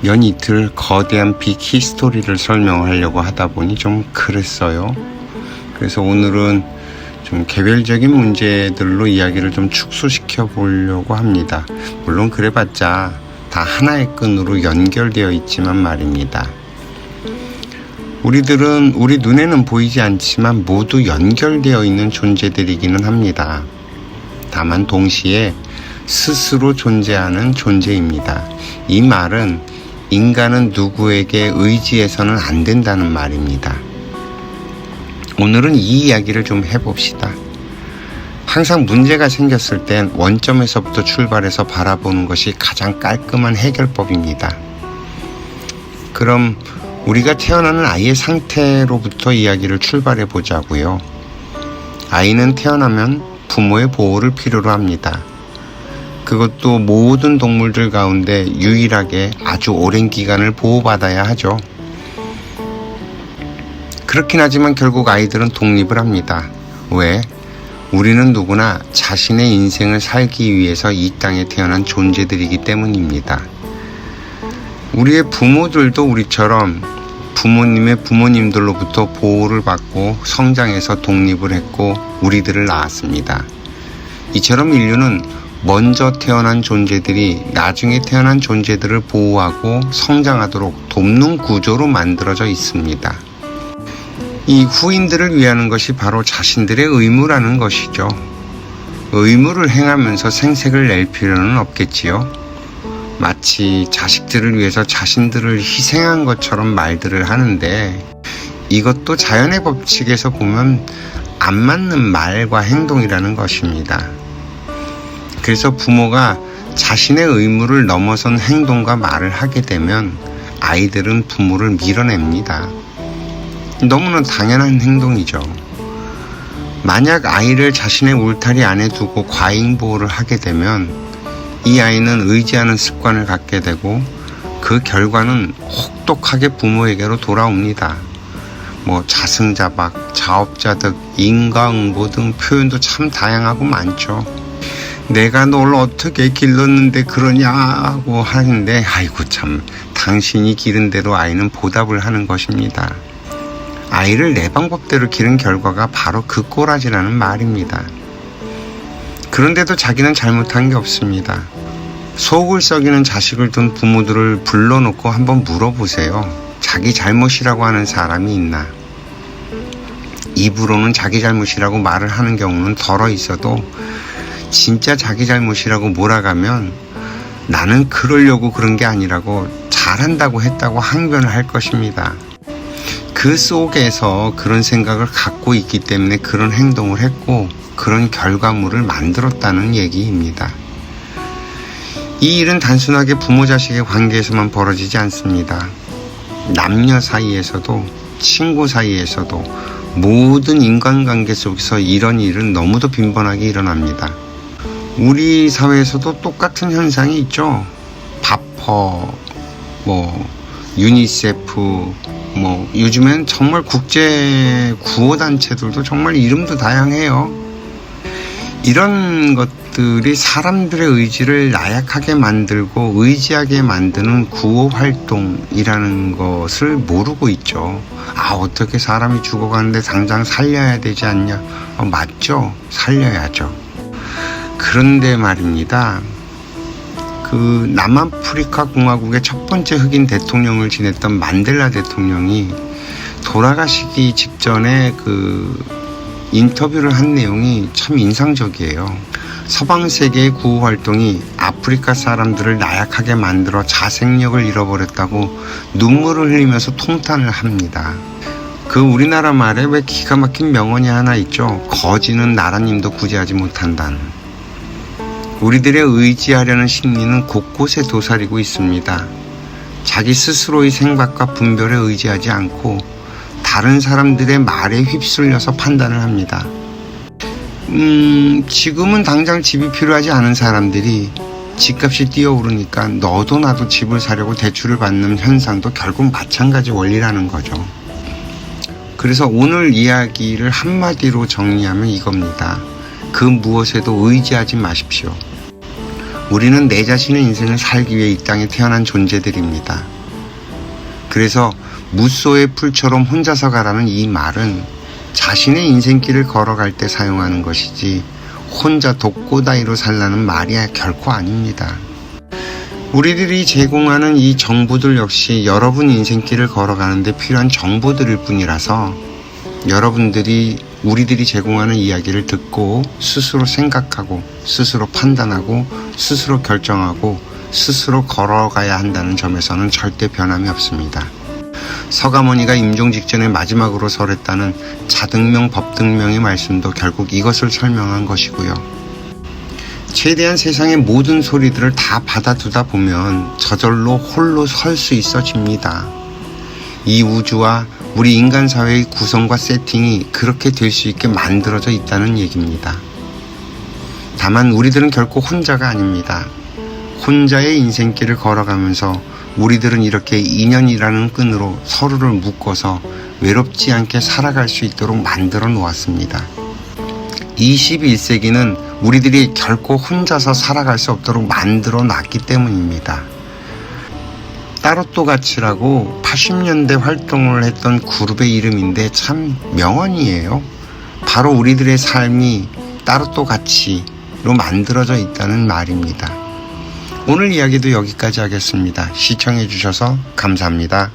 연이틀 거대한 빅 히스토리를 설명하려고 하다 보니 좀 그랬어요. 그래서 오늘은 좀 개별적인 문제들로 이야기를 좀 축소시켜 보려고 합니다. 물론 그래봤자 다 하나의 끈으로 연결되어 있지만 말입니다. 우리들은 우리 눈에는 보이지 않지만 모두 연결되어 있는 존재들이기는 합니다. 다만 동시에 스스로 존재하는 존재입니다. 이 말은 인간은 누구에게 의지해서는 안 된다는 말입니다. 오늘은 이 이야기를 좀 해봅시다. 항상 문제가 생겼을 땐 원점에서부터 출발해서 바라보는 것이 가장 깔끔한 해결법입니다. 그럼 우리가 태어나는 아이의 상태로부터 이야기를 출발해 보자고요. 아이는 태어나면 부모의 보호를 필요로 합니다. 그것도 모든 동물들 가운데 유일하게 아주 오랜 기간을 보호받아야 하죠. 그렇긴 하지만 결국 아이들은 독립을 합니다. 왜? 우리는 누구나 자신의 인생을 살기 위해서 이 땅에 태어난 존재들이기 때문입니다. 우리의 부모들도 우리처럼 부모님의 부모님들로부터 보호를 받고 성장해서 독립을 했고 우리들을 낳았습니다. 이처럼 인류는 먼저 태어난 존재들이 나중에 태어난 존재들을 보호하고 성장하도록 돕는 구조로 만들어져 있습니다. 이 후인들을 위하는 것이 바로 자신들의 의무라는 것이죠. 의무를 행하면서 생색을 낼 필요는 없겠지요. 마치 자식들을 위해서 자신들을 희생한 것처럼 말들을 하는데 이것도 자연의 법칙에서 보면 안 맞는 말과 행동이라는 것입니다. 그래서 부모가 자신의 의무를 넘어선 행동과 말을 하게 되면 아이들은 부모를 밀어냅니다. 너무나 당연한 행동이죠. 만약 아이를 자신의 울타리 안에 두고 과잉보호를 하게 되면 이 아이는 의지하는 습관을 갖게 되고 그 결과는 혹독하게 부모에게로 돌아옵니다. 자승자박, 자업자득, 인과응보 등 표현도 참 다양하고 많죠. 내가 널 어떻게 길렀는데 그러냐고 하는데 아이고 참 당신이 기른 대로 아이는 보답을 하는 것입니다. 아이를 내 방법대로 기른 결과가 바로 그 꼬라지라는 말입니다. 그런데도 자기는 잘못한 게 없습니다. 속을 썩이는 자식을 둔 부모들을 불러놓고 한번 물어보세요. 자기 잘못이라고 하는 사람이 있나? 입으로는 자기 잘못이라고 말을 하는 경우는 덜어 있어도 진짜 자기 잘못이라고 몰아가면 나는 그러려고 그런 게 아니라고 잘한다고 했다고 항변을 할 것입니다. 그 속에서 그런 생각을 갖고 있기 때문에 그런 행동을 했고 그런 결과물을 만들었다는 얘기입니다. 이 일은 단순하게 부모 자식의 관계에서만 벌어지지 않습니다. 남녀 사이에서도 친구 사이에서도 모든 인간관계 속에서 이런 일은 너무도 빈번하게 일어납니다. 우리 사회에서도 똑같은 현상이 있죠. 바퍼, 유니세프, 요즘엔 정말 국제 구호단체들도 정말 이름도 다양해요. 이런 것들이 사람들의 의지를 나약하게 만들고 의지하게 만드는 구호활동이라는 것을 모르고 있죠. 어떻게 사람이 죽어가는데 당장 살려야 되지 않냐? 맞죠? 살려야죠. 그런데 말입니다. 그 남아프리카 공화국의 첫 번째 흑인 대통령을 지냈던 만델라 대통령이 돌아가시기 직전에 인터뷰를 한 내용이 참 인상적이에요. 서방 세계의 구호 활동이 아프리카 사람들을 나약하게 만들어 자생력을 잃어버렸다고 눈물을 흘리면서 통탄을 합니다. 우리나라 말에 왜 기가 막힌 명언이 하나 있죠. 거지는 나라님도 구제하지 못한다는. 우리들의 의지하려는 심리는 곳곳에 도사리고 있습니다. 자기 스스로의 생각과 분별에 의지하지 않고 다른 사람들의 말에 휩쓸려서 판단을 합니다. 지금은 당장 집이 필요하지 않은 사람들이 집값이 뛰어오르니까 너도 나도 집을 사려고 대출을 받는 현상도 결국 마찬가지 원리라는 거죠. 그래서 오늘 이야기를 한마디로 정리하면 이겁니다. 그 무엇에도 의지하지 마십시오. 우리는 내 자신의 인생을 살기 위해 이 땅에 태어난 존재들입니다. 그래서 무소의 풀처럼 혼자서 가라는 이 말은 자신의 인생길을 걸어갈 때 사용하는 것이지 혼자 독고다이로 살라는 말이 결코 아닙니다. 우리들이 제공하는 이 정보들 역시 여러분 인생길을 걸어가는데 필요한 정보들일 뿐이라서 여러분들이 우리들이 제공하는 이야기를 듣고 스스로 생각하고 스스로 판단하고 스스로 결정하고 스스로 걸어가야 한다는 점에서는 절대 변함이 없습니다. 서가모니가 임종 직전에 마지막으로 설했다는 자등명 법등명의 말씀도 결국 이것을 설명한 것이고요. 최대한 세상의 모든 소리들을 다 받아두다 보면 저절로 홀로 설 수 있어집니다. 이 우주와 우리 인간 사회의 구성과 세팅이 그렇게 될 수 있게 만들어져 있다는 얘기입니다. 다만 우리들은 결코 혼자가 아닙니다. 혼자의 인생길을 걸어가면서 우리들은 이렇게 인연이라는 끈으로 서로를 묶어서 외롭지 않게 살아갈 수 있도록 만들어 놓았습니다. 21세기는 우리들이 결코 혼자서 살아갈 수 없도록 만들어 놨기 때문입니다. 따로또같이라고 80년대 활동을 했던 그룹의 이름인데 참 명언이에요. 바로 우리들의 삶이 따로또같이로 만들어져 있다는 말입니다. 오늘 이야기도 여기까지 하겠습니다. 시청해 주셔서 감사합니다.